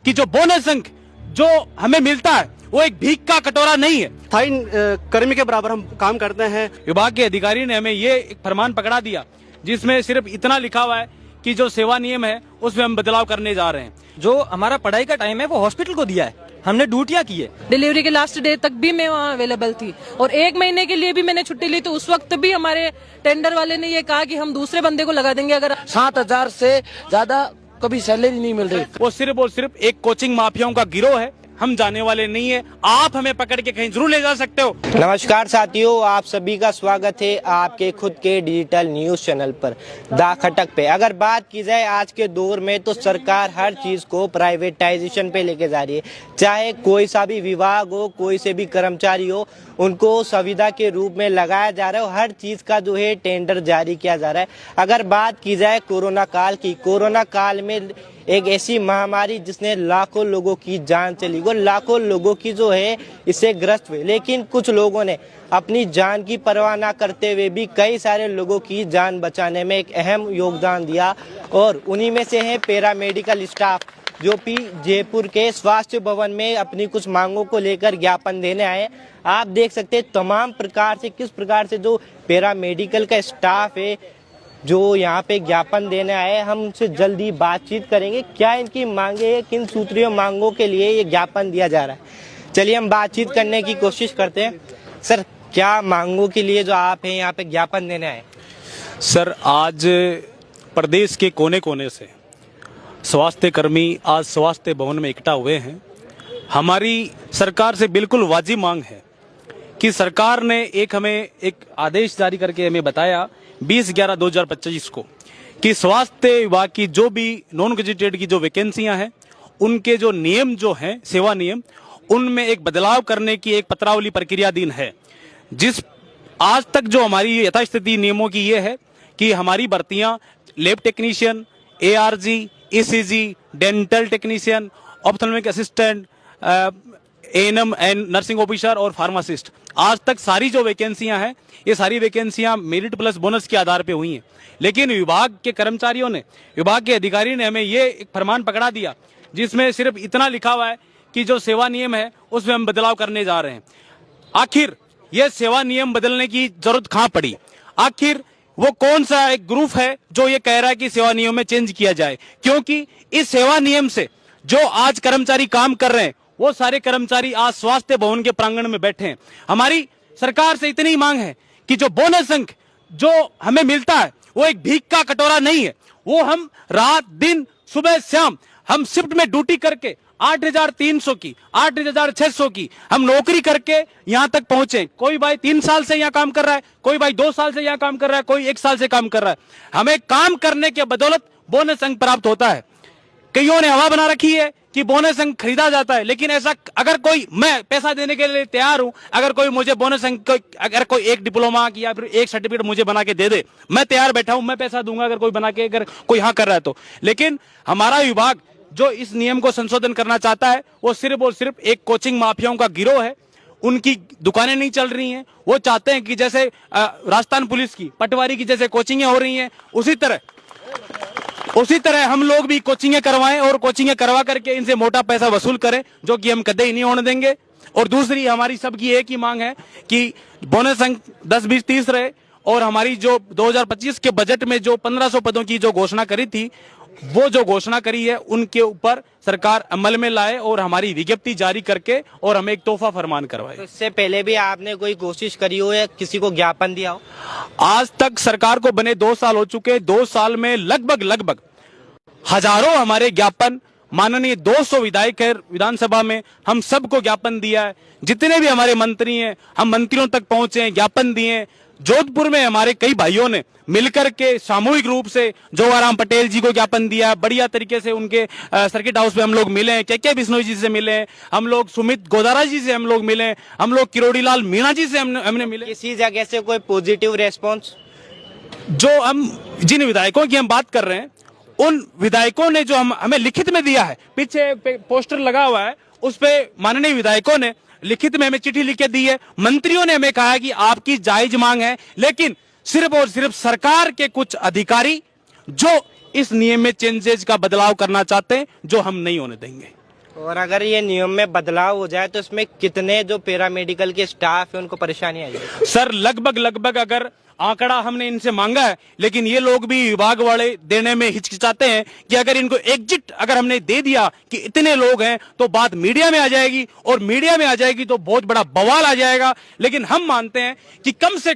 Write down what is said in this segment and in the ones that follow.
कि जो बोनस अंक जो हमें मिलता है वो एक भीख का कटोरा नहीं है। स्थायी कर्मी के बराबर हम काम करते हैं। विभाग के अधिकारी ने हमें ये एक फरमान पकड़ा दिया जिसमें सिर्फ इतना लिखा हुआ है कि जो सेवा नियम है उसमें हम बदलाव करने जा रहे हैं। जो हमारा पढ़ाई का टाइम है वो हॉस्पिटल को दिया है, हमने ड्यूटियां की है। डिलीवरी के लास्ट डे तक भी मैं वहाँ अवेलेबल थी और 1 महीने के लिए भी मैंने छुट्टी ली, तो उस वक्त भी हमारे टेंडर वाले ने ये कहा कि हम दूसरे बंदे को लगा देंगे अगर 7,000 से ज्यादा कभी सैलरी नहीं मिल रही। वो सिर्फ और सिर्फ एक कोचिंग माफियाओं का गिरोह है, हम जाने वाले नहीं है। आप हमें पकड़ के कहीं जरूर ले जा सकते हो। नमस्कार साथियों, आप सभी का स्वागत है आपके खुद के डिजिटल न्यूज चैनल पर दा खटक पे। अगर बात की जाए आज के दौर में तो सरकार हर चीज को प्राइवेटाइजेशन पे लेके जा रही है। चाहे कोई सा भी विभाग हो, कोई से भी कर्मचारी हो, उनको सुविधा के रूप में लगाया जा रहा है। हर चीज का जो है टेंडर जारी किया जा रहा है। अगर बात की जाए कोरोना काल की, कोरोना काल में एक ऐसी महामारी जिसने लाखों लोगों की जान चली गई, लाखों लोगों की जो है इससे ग्रस्त हुए, लेकिन कुछ लोगों ने अपनी जान की परवाह न करते हुए भी कई सारे लोगों की जान बचाने में एक अहम योगदान दिया। और उन्हीं में से है पैरामेडिकल स्टाफ जो भी जयपुर के स्वास्थ्य भवन में अपनी कुछ मांगों को लेकर ज्ञापन देने आए। आप देख सकते हैं तमाम प्रकार से किस प्रकार से जो पैरामेडिकल का स्टाफ है जो यहाँ पे ज्ञापन देने आए। हम उनसे जल्दी बातचीत करेंगे, क्या इनकी मांगे है, किन सूत्रीय मांगों के लिए ये ज्ञापन दिया जा रहा है। चलिए हम बातचीत करने की कोशिश करते हैं। सर, क्या मांगों के लिए जो आप हैं यहाँ पे ज्ञापन देने आए? सर, आज प्रदेश के कोने कोने से स्वास्थ्य कर्मी आज स्वास्थ्य भवन में इकट्ठा हुए हैं। हमारी सरकार से बिल्कुल वाजिब मांग है कि सरकार ने हमें एक आदेश जारी करके हमें बताया 20/11/2025 को कि स्वास्थ्य विभाग की जो भी नॉन गजेटेड की जो वैकेंसियां हैं उनके जो नियम जो हैं सेवा नियम, उनमें एक बदलाव करने की एक पत्रावली प्रक्रियाधीन है। जिस आज तक जो हमारी यथास्थिति नियमों की ये है कि हमारी भर्तियां lab technician, ARG, ECG, dental technician, ophthalmic assistant, ANM and nursing officer और फार्मासिस्ट, आज तक सारी जो वैकेंसियां हैं ये सारी वैकेंसियां मेरिट प्लस बोनस के आधार पे हुई हैं। लेकिन विभाग के कर्मचारियों ने, विभाग के अधिकारी ने हमें ये एक फरमान पकड़ा दिया जिसमें सिर्फ इतना लिखा हुआ है कि जो सेवा नियम है उसमें हम बदलाव करने जा रहे हैं। आखिर ये सेवा नियम बदलने की जरूरत कहां पड़ी? आखिर वो कौन सा एक ग्रुप है जो ये कह रहा है कि सेवा नियम में चेंज किया जाए? क्योंकि इस सेवा नियम से जो आज कर्मचारी काम कर रहे हैं वो सारे कर्मचारी आज स्वास्थ्य भवन के प्रांगण में बैठे हैं। हमारी सरकार से इतनी मांग है कि जो बोनस अंक जो हमें मिलता है वो एक भीख का कटोरा नहीं है। वो हम रात दिन सुबह शाम हम शिफ्ट में ड्यूटी करके 8,300 की, 8,600 की हम नौकरी करके यहाँ तक पहुंचे। कोई भाई 3 साल से यहाँ काम कर रहा है, कोई भाई 2 साल से यहाँ काम कर रहा है, कोई 1 साल से काम कर रहा है। हमें काम करने के बदौलत बोनस अंक प्राप्त होता है। कईयों ने हवा बना रखी है कि बोनस अंक खरीदा जाता है, लेकिन ऐसा अगर कोई, मैं पैसा देने के लिए तैयार हूं, अगर कोई मुझे बोनस अंक, अगर कोई एक डिप्लोमा की या फिर एक सर्टिफिकेट मुझे बना के दे दे, मैं तैयार बैठा हूं, मैं पैसा दूंगा अगर कोई बना के, अगर कोई हाँ कर रहा है तो। लेकिन हमारा विभाग जो इस नियम को संशोधन करना चाहता है वो सिर्फ और सिर्फ एक कोचिंग माफियाओं का गिरोह है। उनकी दुकानें नहीं चल रही हैं। वो चाहते हैं कि जैसे राजस्थान पुलिस की, पटवारी की जैसे कोचिंगें हो रही हैं उसी तरह हम लोग भी कोचिंगें करवाएं और कोचिंगें करवा करके इनसे मोटा पैसा वसूल करें, जो कि हम कदे ही नहीं होने देंगे। और दूसरी हमारी सबकी एक ही मांग है कि बोनस अंक 10, 20, 30 रहे। और हमारी जो 2025 के बजट में जो 1500 पदों की जो घोषणा करी थी, वो जो घोषणा करी है उनके ऊपर सरकार अमल में लाए और हमारी विज्ञप्ति जारी करके और हमें एक तोहफा फरमान करवाए। तो इससे पहले भी आपने कोई कोशिश करी हो या किसी को ज्ञापन दिया हो? आज तक सरकार को बने 2 साल हो चुके। 2 साल में लगभग हजारों हमारे ज्ञापन, माननीय 200 विधायक है विधानसभा में, हम सबको ज्ञापन दिया है। जितने भी हमारे मंत्री हैं हम मंत्रियों तक पहुंचे हैं, ज्ञापन दिए। जोधपुर में हमारे कई भाइयों ने मिलकर के सामूहिक रूप से जोगाराम पटेल जी को ज्ञापन दिया। बढ़िया तरीके से उनके सर्किट हाउस में हम लोग मिले हैं, के बिश्नोई जी से मिले हैं, हम लोग सुमित गोदारा जी से हम लोग मिले हैं, हम लोग किरोड़ीलाल मीणा जी से हमने मिले। किसी जगह से कोई पॉजिटिव रेस्पॉन्स? जो हम जिन विधायकों की हम बात कर रहे हैं उन विधायकों ने जो हमें लिखित में दिया है, पीछे पोस्टर लगा हुआ है, उस पे माननीय विधायकों ने लिखित में हमें चिट्ठी लिख के दी है। मंत्रियों ने हमें कहा है कि आपकी जायज मांग है, लेकिन सिर्फ और सिर्फ सरकार के कुछ अधिकारी जो इस नियम में चेंजेस का बदलाव करना चाहते हैं, जो हम नहीं होने देंगे। और अगर ये नियम में बदलाव हो जाए तो इसमें कितने जो पैरामेडिकल के स्टाफ है उनको परेशानी आएगी? सर लगभग अगर आंकड़ा हमने इनसे मांगा है, लेकिन ये लोग भी विभाग वाले देने में हिचकिचाते हैं कि अगर इनको एग्जिट अगर हमने दे दिया कि इतने लोग हैं तो बात मीडिया में आ जाएगी, और मीडिया में आ जाएगी तो बहुत बड़ा बवाल आ जाएगा। लेकिन हम मानते हैं कि कम से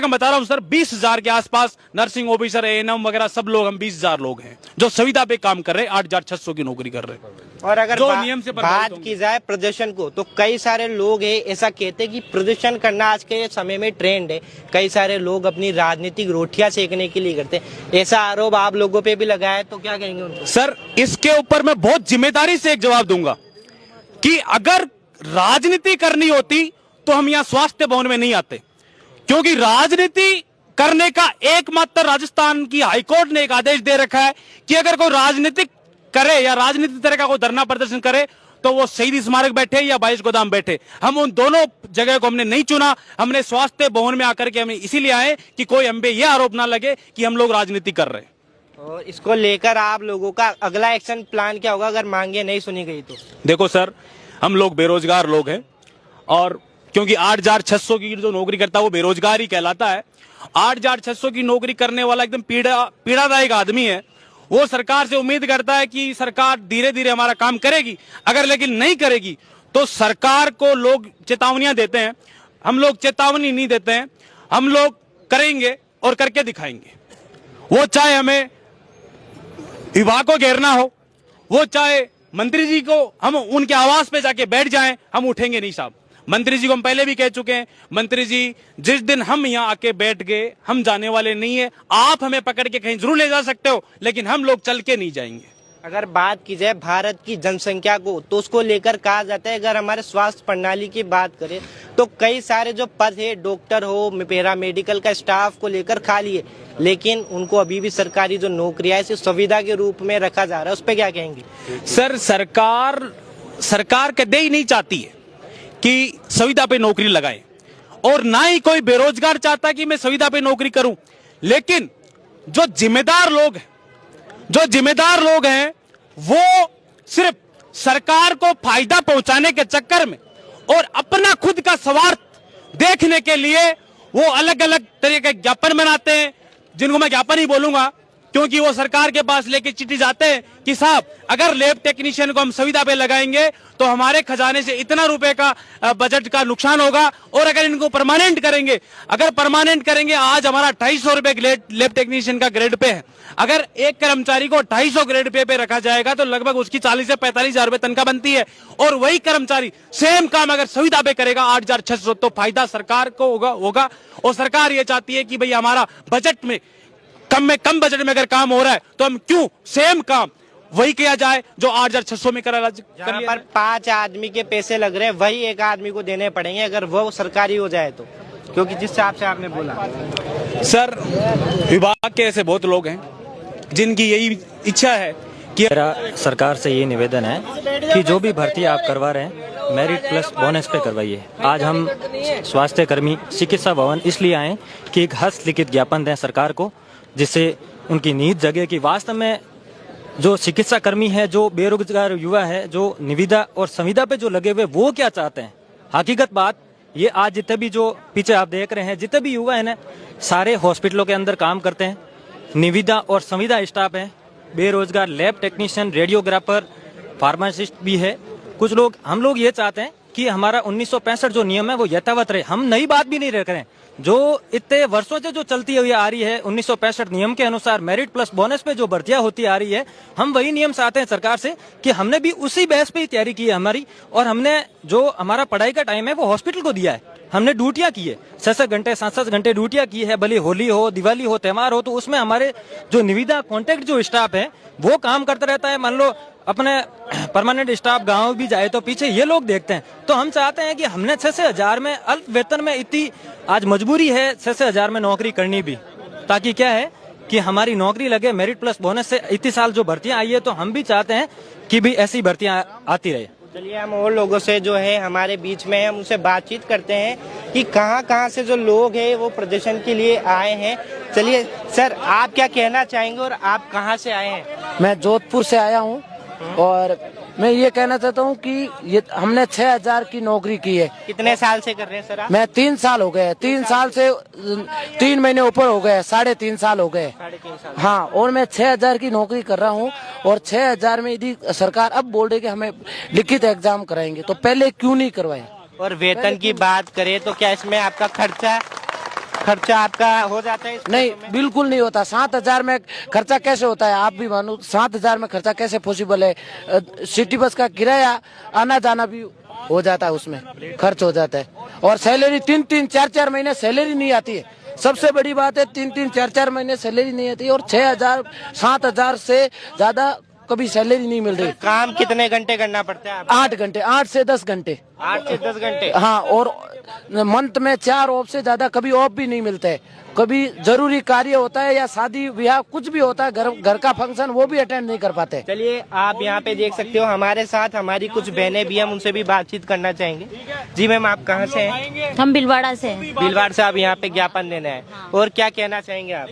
कम बता रहा हूं सर, 20,000 के आसपास नर्सिंग ऑफिसर, एएनएम वगैरह सब लोग, हम 20,000 लोग हैं जो संविदा पे काम कर रहे हैं, 8,600 की नौकरी कर रहे हैं। और अगर नियम से बात की जाए प्रदर्शन को, तो कई सारे लोग हैं ऐसा कहते हैं कि प्रदर्शन करना आज के समय में ट्रेंड है। कई सारे लोग अपनी राजनीतिक रोटियां सेकने के लिए करते हैं। ऐसा आरोप आप लोगों पे भी लगा है, तो क्या कहेंगे उनको? सर इसके ऊपर मैं बहुत जिम्मेदारी से एक जवाब दूंगा कि अगर राजनीति करनी होती तो हम यहाँ स्वास्थ्य भवन में नहीं आते, क्योंकि राजनीति करने का एकमात्र राजस्थान की हाईकोर्ट ने एक आदेश दे रखा है कि अगर कोई राजनीतिक करे या राजनीतिक तरह का कोई धरना प्रदर्शन करे तो वो शहीद स्मारक बैठे या 22 गोदाम बैठे। हम उन दोनों जगह को हमने नहीं चुना, हमने स्वास्थ्य भवन में आकर के हमें इसीलिए आए कि कोई हम पे यह आरोप ना लगे कि हम लोग राजनीति कर रहे हैं। और इसको लेकर आप लोगों का अगला एक्शन प्लान क्या होगा अगर मांगे नहीं सुनी गई तो? देखो सर, हम लोग बेरोजगार लोग हैं, और क्योंकि 8,600 की जो नौकरी करता है वो बेरोजगार ही कहलाता है। 8,600 की नौकरी करने वाला एकदम पीड़ादायक आदमी है। वो सरकार से उम्मीद करता है कि सरकार धीरे धीरे हमारा काम करेगी, अगर लेकिन नहीं करेगी तो सरकार को लोग चेतावनियां देते हैं। हम लोग चेतावनी नहीं देते हैं, हम लोग करेंगे और करके दिखाएंगे। वो चाहे हमें विभाग को घेरना हो, वो चाहे मंत्री जी को हम उनके आवास पे जाके बैठ जाएं, हम उठेंगे नहीं साहब। मंत्री जी को हम पहले भी कह चुके हैं, मंत्री जी जिस दिन हम यहाँ आके बैठ गए हम जाने वाले नहीं है। आप हमें पकड़ के कहीं जरूर ले जा सकते हो, लेकिन हम लोग चल के नहीं जाएंगे। अगर बात की जाए भारत की जनसंख्या को, तो उसको लेकर कहा जाता है, अगर हमारे स्वास्थ्य प्रणाली की बात करें तो कई सारे जो पद है, डॉक्टर हो, पैरामेडिकल का स्टाफ को लेकर खाली है, लेकिन उनको अभी भी सरकारी जो नौकरियां है सुविधा के रूप में रखा जा रहा है। उस पर क्या कहेंगे? सर सरकार कदे ही नहीं चाहती है कि संविदा पे नौकरी लगाए, और ना ही कोई बेरोजगार चाहता कि मैं संविदा पे नौकरी करूं। लेकिन जो जिम्मेदार लोग हैं वो सिर्फ सरकार को फायदा पहुंचाने के चक्कर में और अपना खुद का स्वार्थ देखने के लिए वो अलग अलग तरह के ज्ञापन बनाते हैं, जिनको मैं ज्ञापन ही बोलूंगा, क्योंकि वो सरकार के पास लेके चिट्ठी जाते हैं कि साहब अगर लैब टेक्नीशियन को हम संविदा पे लगाएंगे तो हमारे खजाने से इतना रुपए का बजट का नुकसान होगा, और अगर इनको परमानेंट करेंगे, आज हमारा 250 रुपए लैब टेक्नीशियन का ग्रेड पे है। अगर एक कर्मचारी को 250 ग्रेड पे रखा जाएगा तो लगभग उसकी 40 से 45,000 रुपए तनख्वाह बनती है, और वही कर्मचारी सेम काम अगर संविदा पे करेगा 8,600, तो फायदा सरकार को होगा। और सरकार ये चाहती है कि भाई हमारा बजट में कम बजट में अगर काम हो रहा है तो हम क्यों सेम काम वही किया जाए जो 8,600 में करा। जहाँ पर 5 आदमी के पैसे लग रहे हैं वही एक आदमी को देने पड़ेंगे अगर वो सरकारी हो जाए तो, क्योंकि जिस हिसाब से आपने बोला। सर विभाग के ऐसे बहुत लोग हैं जिनकी यही इच्छा है कि मेरा सरकार से ये निवेदन है कि जो भी भर्ती आप करवा रहे हैं मेरिट प्लस बोनस पे करवाइए। आज हम स्वास्थ्य कर्मी चिकित्सा भवन इसलिए आए कि एक हस्तलिखित ज्ञापन दें सरकार को, जिससे उनकी नींद जगे कि वास्तव में जो चिकित्सा कर्मी है, जो बेरोजगार युवा है, जो निविदा और संविदा पे जो लगे हुए, वो क्या चाहते हैं। हकीकत बात ये, आज जितने भी जो पीछे आप देख रहे हैं जितने भी युवा है ना, सारे हॉस्पिटलों के अंदर काम करते हैं, निविदा और संविदा स्टाफ है, बेरोजगार लैब टेक्नीशियन, रेडियोग्राफर, फार्मासिस्ट भी है। कुछ लोग, हम लोग ये चाहते हैं कि हमारा 1965 जो नियम है वो यथावत रहे। हम नई बात भी नहीं रख रहे हैं, जो इतने वर्षों से जो चलती हुई आ रही है 1965 नियम के अनुसार मेरिट प्लस बोनस पे जो भर्तियां होती आ रही है, हम वही नियम चाहते हैं सरकार से कि हमने भी उसी बेस पे ही तैयारी की है हमारी, और हमने जो हमारा पढ़ाई का टाइम है वो हॉस्पिटल को दिया है। हमने ड्यूटियां की है, 6 घंटे 7 घंटे ड्यूटियां की है, भले होली हो, दिवाली हो, त्योहार हो, तो उसमें हमारे जो निविदा कॉन्ट्रैक्ट जो स्टाफ है वो काम करता रहता है। मान लो अपने परमानेंट स्टाफ गांव भी जाए तो पीछे ये लोग देखते हैं। तो हम चाहते हैं कि हमने 6 से 1000 में अल्प वेतन में, इतनी आज मजबूरी है 6 से 1000 में नौकरी करनी भी, ताकि क्या है कि हमारी नौकरी लगे। मेरिट प्लस बोनस से इतनी साल जो भर्तियां आई है, तो हम भी चाहते हैं कि भी ऐसी भर्तियां आती रहे। चलिए हम और लोगों से जो है हमारे बीच में हम उनसे बातचीत करते हैं कि कहाँ से जो लोग हैं वो प्रदर्शन के लिए आए हैं। चलिए सर, आप क्या कहना चाहेंगे और आप कहाँ से आए हैं? मैं जोधपुर से आया हूँ और मैं ये कहना चाहता हूँ कि ये हमने 6,000 की नौकरी की है। कितने साल से कर रहे हैं सर आप? मैं 3 साल हो गए, 3 साल से 3 महीने ऊपर हो गए, 3.5 साल हो गए। 3.5 साल। हाँ, और मैं 6,000 की नौकरी कर रहा हूँ और 6,000 में यदि सरकार अब बोल रही कि हमें लिखित एग्जाम कराएंगे तो पहले क्यों नहीं करवाए। और वेतन की बात करें तो क्या इसमें आपका खर्चा आपका हो जाता है? नहीं, बिल्कुल नहीं होता। 7,000 में खर्चा कैसे होता है, आप भी मानो। 7,000 में खर्चा कैसे पॉसिबल है? सिटी बस का किराया आना जाना भी हो जाता है, उसमें खर्च हो जाता है। और सैलरी 3-3, 4-4 महीने सैलरी नहीं आती है। सबसे बड़ी बात है 3-3, 4-4 महीने सैलरी नहीं आती है। और 6,000, 7,000 से ज्यादा कभी सैलरी नहीं मिल रही। काम कितने घंटे करना पड़ता है आपको? 8 घंटे, 8 से 10 घंटे। 8 से 10 घंटे। हाँ, और मंथ में 4 ऑफ से ज्यादा कभी ऑफ भी नहीं मिलते है। कभी जरूरी कार्य होता है या शादी ब्याह कुछ भी होता है, घर का फंक्शन, वो भी अटेंड नहीं कर पाते। चलिए, आप यहाँ पे देख सकते हो हमारे साथ हमारी कुछ बहनें भी, हम उनसे भी बातचीत करना चाहेंगे। जी मैम, आप कहाँ से हैं? हम भीलवाड़ा से हैं। भीलवाड़ा से आप यहाँ पे ज्ञापन देना है, और क्या कहना चाहेंगे आप?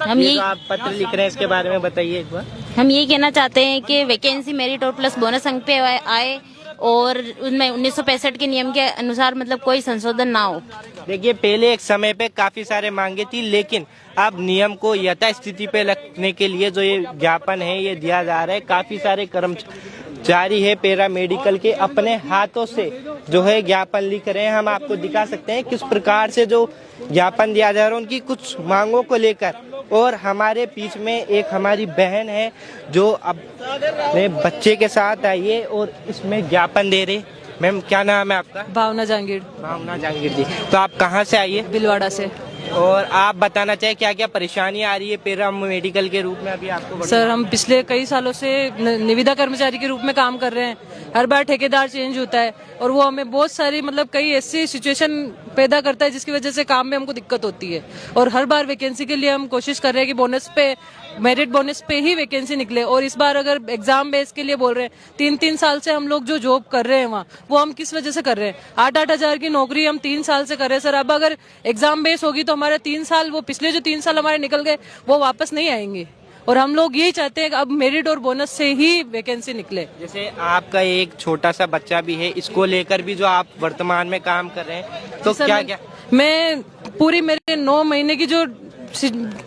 हम ये यही जो आप पत्र लिख रहे हैं इसके बारे में बताइए एक बार। हम यही कहना चाहते हैं कि वैकेंसी मेरिट और प्लस बोनस अंक पे आए और उनमें 1965 के नियम के अनुसार मतलब कोई संशोधन ना हो। देखिए, पहले एक समय पे काफी सारे मांगे थी, लेकिन अब नियम को यथास्थिति पे रखने के लिए जो ये ज्ञापन है ये दिया जा रहा है। काफी सारे कर्मचारी है पैरा मेडिकल के अपने हाथों से जो है ज्ञापन लिख रहे हैं। हम आपको दिखा सकते हैं किस प्रकार से जो ज्ञापन दिया जा रहा है उनकी कुछ मांगों को लेकर। और हमारे बीच में एक हमारी बहन है जो अपने बच्चे के साथ आई है और इसमें ज्ञापन दे रही। मैम, क्या नाम है आपका? भावना जहांगीर, भावना जहांगीर जी। तो आप कहाँ से आई है? भीलवाड़ा से। और आप बताना चाहिए क्या क्या परेशानी आ रही है पैरा मेडिकल के रूप में अभी आपको? सर, हम पिछले कई सालों से निविदा कर्मचारी के रूप में काम कर रहे हैं। हर बार ठेकेदार चेंज होता है और वो हमें बहुत सारी मतलब कई ऐसी सिचुएशन पैदा करता है जिसकी वजह से काम में हमको दिक्कत होती है। और हर बार वैकेंसी के लिए हम कोशिश कर रहे हैं कि बोनस पे, मेरिट बोनस पे ही वैकेंसी निकले। और इस बार अगर एग्जाम बेस के लिए बोल रहे हैं, 3-3 साल से हम लोग जो जॉब कर रहे हैं वहाँ, वो हम किस वजह से कर रहे हैं? 8-8 हजार की नौकरी हम 3 साल से कर रहे हैं सर। अब अगर एग्जाम बेस होगी तो हमारे 3 साल, वो पिछले जो 3 साल हमारे निकल गए, वो वापस नहीं आएंगे। और हम लोग यही चाहते हैं कि अब मेरिट और बोनस से ही वैकेंसी निकले। जैसे आपका एक छोटा सा बच्चा भी है, इसको लेकर भी जो आप वर्तमान में काम कर रहे हैं, तो क्या क्या? मैं पूरी मेरे 9 महीने की जो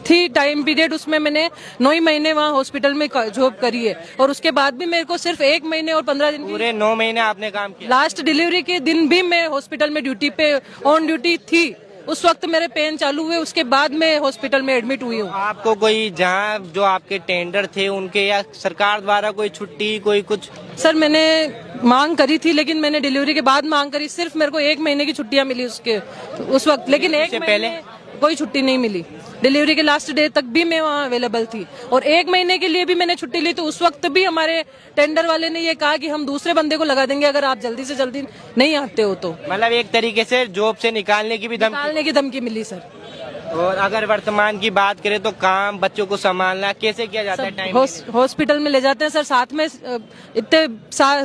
थी टाइम पीरियड, उसमें मैंने 9 ही महीने वहाँ हॉस्पिटल में जॉब करी है। और उसके बाद भी मेरे को सिर्फ 1 महीने और 15 दिन, पूरे 9 महीने आपने काम किया? लास्ट डिलीवरी के दिन भी मैं हॉस्पिटल में ड्यूटी पे ऑन ड्यूटी थी। उस वक्त मेरे पेन चालू हुए, उसके बाद मैं हॉस्पिटल में एडमिट हुई हूँ। आपको कोई जहाँ जो आपके टेंडर थे उनके या सरकार द्वारा कोई छुट्टी कोई कुछ? सर, मैंने मांग करी थी, लेकिन मैंने डिलीवरी के बाद मांग करी। सिर्फ मेरे को 1 महीने की छुट्टियां मिली उस वक्त, लेकिन 1 महीने पहले कोई छुट्टी नहीं मिली। डिलीवरी के लास्ट डे तक भी मैं वहाँ अवेलेबल थी और 1 महीने के लिए भी मैंने छुट्टी ली तो उस वक्त भी हमारे टेंडर वाले ने ये कहा कि हम दूसरे बंदे को लगा देंगे अगर आप जल्दी से जल्दी नहीं आते हो तो। मतलब एक तरीके से जॉब से निकालने की भी धमकी मिली सर। और अगर वर्तमान की बात करें तो काम, बच्चों को संभालना कैसे किया जाता है? टाइम हॉस्पिटल में ले जाते हैं सर, साथ में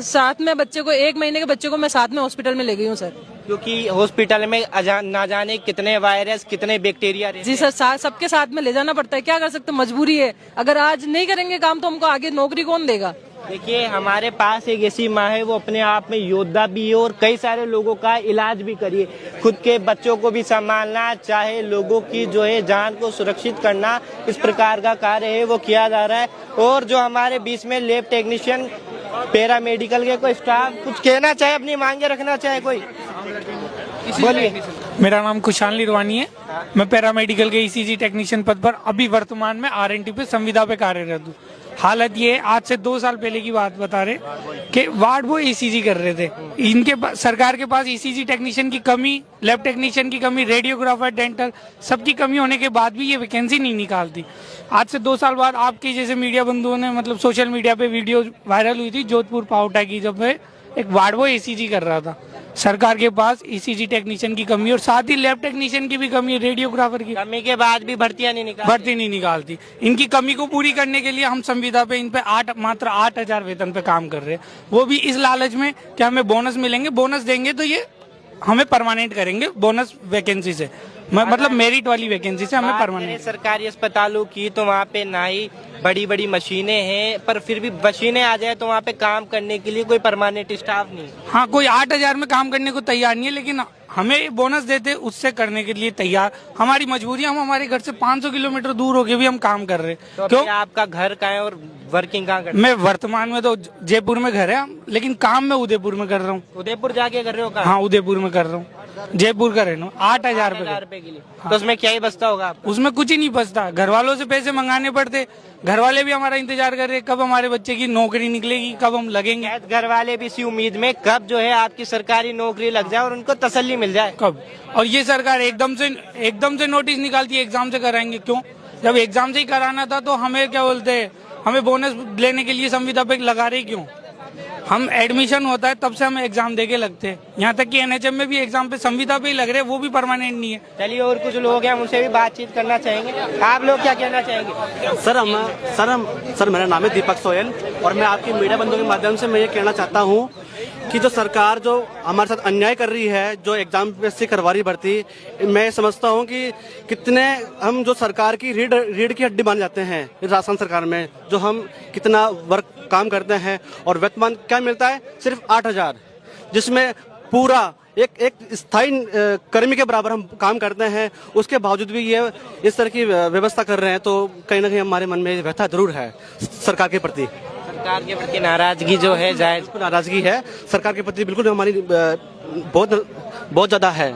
साथ में बच्चे को, 1 महीने के बच्चे को मैं साथ में हॉस्पिटल में ले गई हूँ सर। क्योंकि हॉस्पिटल में ना जाने कितने वायरस कितने बैक्टीरिया रहते जी सर, सबके साथ में ले जाना पड़ता है। क्या कर सकते, मजबूरी है। अगर आज नहीं करेंगे काम तो हमको आगे नौकरी कौन देगा? देखिए, हमारे पास एक ऐसी माँ है, वो अपने आप में योद्धा भी है और कई सारे लोगों का इलाज भी करिए, खुद के बच्चों को भी संभालना, चाहे लोगों की जो है जान को सुरक्षित करना, इस प्रकार का कार्य है वो किया जा रहा है। और जो हमारे बीच में लैब टेक्नीशियन, पैरा मेडिकल के कोई स्टाफ कुछ कहना चाहे, अपनी मांगे रखना चाहे, कोई बोलिए। मेरा नाम खुशाल निरवानी है। मैं पैरा मेडिकल के ईसीजी टेक्नीशियन पद पर अभी वर्तमान में आरएनटी पे संविदा पे कार्यरत हूँ। हालत ये, आज से 2 साल पहले की बात बता रहे कि वार्ड वो ईसीजी कर रहे थे। इनके सरकार के पास ईसीजी टेक्नीशियन की कमी, लैब टेक्नीशियन की कमी, रेडियोग्राफर, डेंटल, सबकी कमी होने के बाद भी ये वैकेंसी नहीं निकालती। आज से 2 साल बाद आपके जैसे मीडिया बंधुओं ने मतलब सोशल मीडिया पे वीडियो वायरल हुई थी जोधपुर पावटा की, जब एक वार्ड वो ईसीजी कर रहा था। सरकार के पास ईसीजी टेक्नीशियन की कमी और साथ ही लैब टेक्नीशियन की भी कमी है, रेडियोग्राफर की कमी के बाद भी भर्ती नहीं निकालती। इनकी कमी को पूरी करने के लिए हम संविदा पे इन पे मात्र 8,000 वेतन पे काम कर रहे हैं, वो भी इस लालच में कि हमें बोनस मिलेंगे, बोनस देंगे तो ये हमें परमानेंट करेंगे बोनस वैकेंसी से, मतलब मेरिट वाली वैकेंसी से हमें बात करें परमानेंट। सरकारी अस्पतालों की तो वहाँ पे ना ही बड़ी बड़ी मशीनें हैं, पर फिर भी मशीनें आ जाए तो वहाँ पे काम करने के लिए कोई परमानेंट स्टाफ नहीं है। हाँ, कोई 8,000 में काम करने को तैयार नहीं है, लेकिन हमें बोनस देते उससे करने के लिए तैयार। हमारी मजबूरी, हम हमारे घर से 500 किलोमीटर दूर होके भी हम काम कर रहे हैं। तो क्यों? अभी आपका घर कहाँ है और वर्किंग कहाँ करते मैं वर्तमान में तो जयपुर में घर है, लेकिन काम मैं उदयपुर में कर रहा हूँ। हैं? उदयपुर जाके कर रहे हो काम? हाँ, उदयपुर में कर रहा हूँ। जयपुर का रहना 8,000 रुपए के लिए। तो उसमें क्या ही बचता होगा आपको? उसमें कुछ ही नहीं बचता, घर वालों से पैसे मंगाने पड़ते। घर वाले भी हमारा इंतजार कर रहे हैं, कब हमारे बच्चे की नौकरी निकलेगी, कब हम लगेंगे। शायद घर वाले भी इसी उम्मीद में कब जो है आपकी सरकारी नौकरी लग जाए और उनको तसल्ली मिल जाए। कब? और ये सरकार एकदम से नोटिस निकालती है एग्जाम से कराएंगे। क्यों? जब एग्जाम से ही कराना था तो हमें क्या बोलते हैं, हमें बोनस लेने के लिए संविदा पे लगा रहे क्यों? हम एडमिशन होता है तब से हमें एग्जाम देके लगते हैं। यहाँ तक कि एनएचएम में भी एग्जाम पे संविदा पे ही लग रहे हैं, वो भी परमानेंट नहीं है। चलिए, और कुछ लोग हैं, उनसे भी बातचीत करना चाहेंगे। आप लोग क्या कहना चाहेंगे? सर मेरा नाम है दीपक सोयल और मैं आपकी मीडिया बंधुओं के माध्यम से मैं ये कहना चाहता हूँ कि जो सरकार जो हमारे साथ अन्याय कर रही है, जो एग्जाम से करवा रही भर्ती, मैं समझता हूँ कि कितने हम जो सरकार की रीढ़ की हड्डी मान जाते हैं राजस्थान सरकार में, जो हम कितना वर्क काम करते हैं और वेतन क्या मिलता है, सिर्फ 8,000, जिसमें पूरा एक स्थायी कर्मी के बराबर हम काम करते हैं। उसके बावजूद भी ये इस तरह की व्यवस्था कर रहे हैं, तो कहीं ना कहीं हमारे मन में व्यथा जरूर है सरकार के प्रति। सरकार के प्रति नाराजगी जो है, जायज नाराजगी है सरकार के प्रति, बिल्कुल हमारी बहुत ज्यादा है।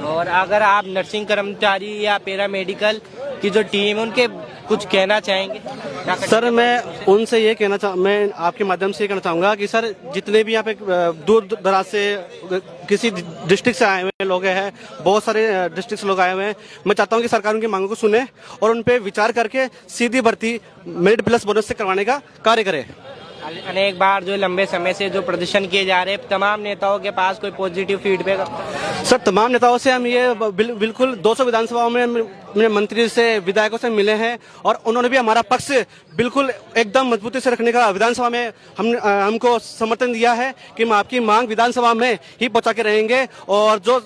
और अगर आप नर्सिंग कर्मचारी या पैरामेडिकल की जो टीम, उनके कुछ कहना चाहेंगे? सर मैं उनसे ये मैं आपके माध्यम से ये कहना चाहूँगा कि सर जितने भी यहाँ पे दूर दराज से किसी डिस्ट्रिक्ट से आए हुए लोग हैं, बहुत सारे डिस्ट्रिक्ट से लोग आए हुए हैं, मैं चाहता हूँ कि सरकार उनकी मांगों को सुने और उन पे विचार करके सीधी भर्ती मेरिट प्लस बोनस से करवाने का कार्य करे। अनेक बार जो लंबे समय से जो प्रदर्शन किए जा रहे हैं, तमाम नेताओं के पास कोई पॉजिटिव फीडबैक? सर तमाम नेताओं से हम ये बिल्कुल 200 विधानसभाओं में मंत्री से, विधायकों से मिले हैं और उन्होंने भी हमारा पक्ष बिल्कुल एकदम मजबूती से रखने का विधानसभा में हमको समर्थन दिया है कि हम आपकी मांग विधानसभा में ही पहुंचा के रहेंगे और जो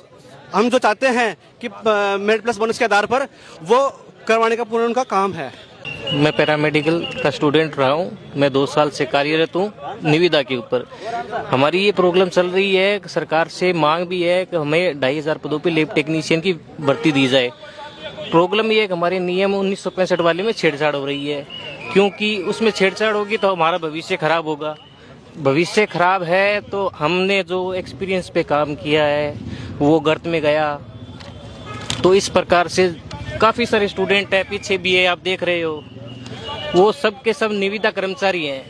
हम जो चाहते हैं कि मेरिट प्लस बोनस के आधार पर वो करवाने का पूर्ण उनका काम है। मैं पैरामेडिकल का स्टूडेंट रहा हूँ, मैं 2 साल से कार्यरत हूँ निविदा के ऊपर। हमारी ये प्रॉब्लम चल रही है, सरकार से मांग भी है कि हमें 2,500 पदों पे लैब टेक्नीशियन की भर्ती दी जाए। प्रॉब्लम ये है कि हमारे नियम 1965 वाले में छेड़छाड़ हो रही है, क्योंकि उसमें छेड़छाड़ होगी तो हमारा भविष्य खराब होगा। भविष्य खराब है तो हमने जो एक्सपीरियंस पे काम किया है वो गर्त में गया। तो इस प्रकार से काफ़ी सारे स्टूडेंट है, पीछे भी है, आप देख रहे हो, वो सब के सब निविदा कर्मचारी हैं।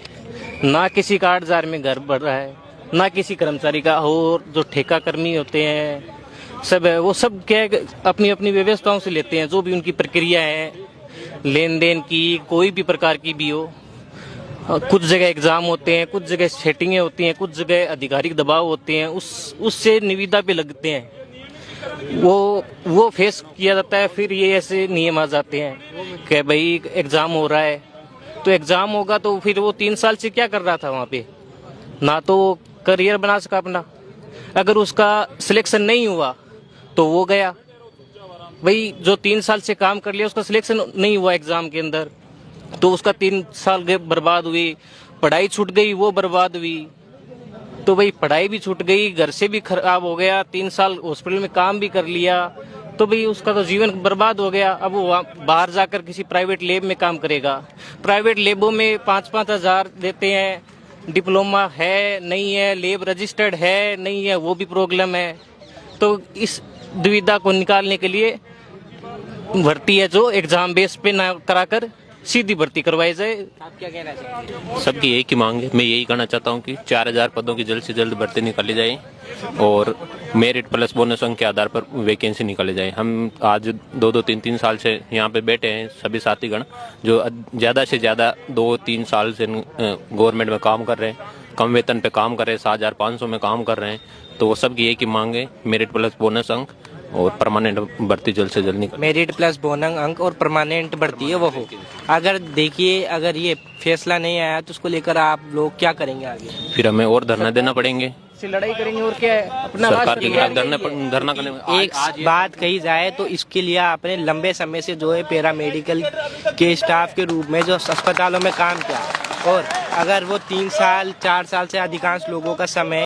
ना किसी का 8,000 में घर बढ़ रहा है, ना किसी कर्मचारी का। और जो ठेका कर्मी होते हैं सब है, वो सब क्या है, अपनी अपनी व्यवस्थाओं से लेते हैं, जो भी उनकी प्रक्रिया है लेन देन की, कोई भी प्रकार की भी हो। कुछ जगह एग्जाम होते हैं, कुछ जगह सेटिंगें होती हैं, कुछ जगह आधिकारिक दबाव होते हैं, उससे निविदा पे लगते हैं, वो फेस किया जाता है। फिर ये ऐसे नियम आ जाते हैं कि भाई एग्जाम हो रहा है, तो एग्जाम होगा तो फिर वो 3 साल से क्या कर रहा था वहाँ पे, ना तो करियर बना सका अपना। अगर उसका सिलेक्शन नहीं हुआ तो वो गया, भाई जो 3 साल से काम कर लिया उसका सिलेक्शन नहीं हुआ एग्जाम के अंदर, तो उसका 3 साल बर्बाद हुई, पढ़ाई छूट गई, वो बर्बाद हुई। तो भाई पढ़ाई भी छूट गई, घर से भी खराब हो गया, 3 साल हॉस्पिटल में काम भी कर लिया, तो भाई उसका तो जीवन बर्बाद हो गया। अब वो बाहर जाकर किसी प्राइवेट लैब में काम करेगा। प्राइवेट लैबों में 5-5 हज़ार देते हैं, डिप्लोमा है नहीं है, लैब रजिस्टर्ड है नहीं है, वो भी प्रॉब्लम है। तो इस दुविधा को निकालने के लिए भर्ती है जो एग्जाम बेस पे ना कराकर सीधी भर्ती करवाई जाए। आप क्या कहना चाहिए? सबकी यही की मांग है। मैं यही कहना चाहता हूँ कि 4,000 पदों की जल्द से जल्द भर्ती निकाली जाए और मेरिट प्लस बोनस अंक के आधार पर वैकेंसी निकाली जाए। हम आज 2-2, 3-3 साल से यहाँ पे बैठे हैं, सभी साथीगण जो ज़्यादा से ज़्यादा 2-3 साल से गवर्नमेंट में काम कर रहे हैं, कम वेतन पे काम कर रहे हैं, 7,500 में काम कर रहे हैं। तो वो सबकी एक ही मांग है, मेरिट प्लस बोनस अंक और परमानेंट भर्ती जल्द से जल्द निकल। मेरिट प्लस बोनस अंक और परमानेंट भर्ती है वो हो। अगर देखिए अगर ये फैसला नहीं आया तो उसको लेकर आप लोग क्या करेंगे आगे? फिर हमें और धरना देना पड़ेंगे, लड़ाई करेंगे और क्या है? अपना सरकार के खिलाफ धरना करने। एक बात कही जाए तो इसके लिए आपने लंबे समय से जो है पैरामेडिकल के स्टाफ के रूप में जो अस्पतालों में काम किया, और अगर वो 3 साल 4 साल से अधिकांश लोगों का समय